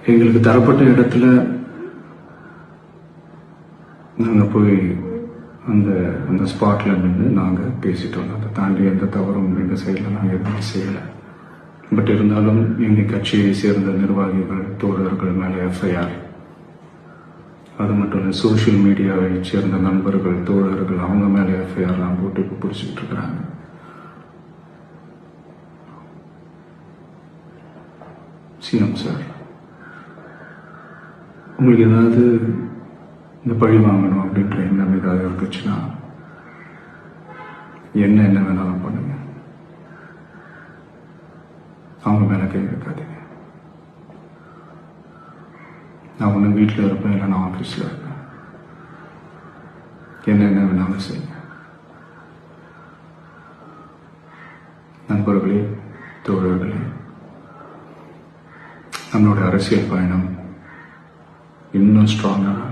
எங்களுக்கு தரப்பட்ட இடத்துல நாங்கள் போய் அந்த அந்த ஸ்பாட்ல நின்று நாங்கள் பேசிட்டோம். அதை தாண்டி எந்த தவறும் எங்கள் சைடில் நாங்கள் எதுவும் செய்யலை. பட் இருந்தாலும் எங்கள் கட்சியை சேர்ந்த நிர்வாகிகள் தோழர்கள் மேலே எஃப்ஐஆர், அது மட்டும் இல்லை சோஷியல் மீடியாவை சேர்ந்த நண்பர்கள் தோழர்கள் அவங்க மேலே எஃப்ஐஆர்லாம் போட்டு இப்போ பிடிச்சிட்டு இருக்கிறாங்க. சிஎம் சார், உங்களுக்கு ஏதாவது இந்த பழி வாங்கணும் அப்படின்ற எண்ணம் ஏதாவது இருந்துச்சுன்னா என்ன வேணாலும் பண்ணுங்க. அவங்க மேல கை வைக்காதீங்க. நான் ஒன்று வீட்டில் இருப்பேன், இல்லை நான் ஆஃபீஸில் இருப்பேன். என்ன வேணாலும் செய்யுங்க. நண்பர்களே, தோழர்களே, நம்மளுடைய அரசியல் பயணம் இன்னும் ஸ்ட்ராங்காக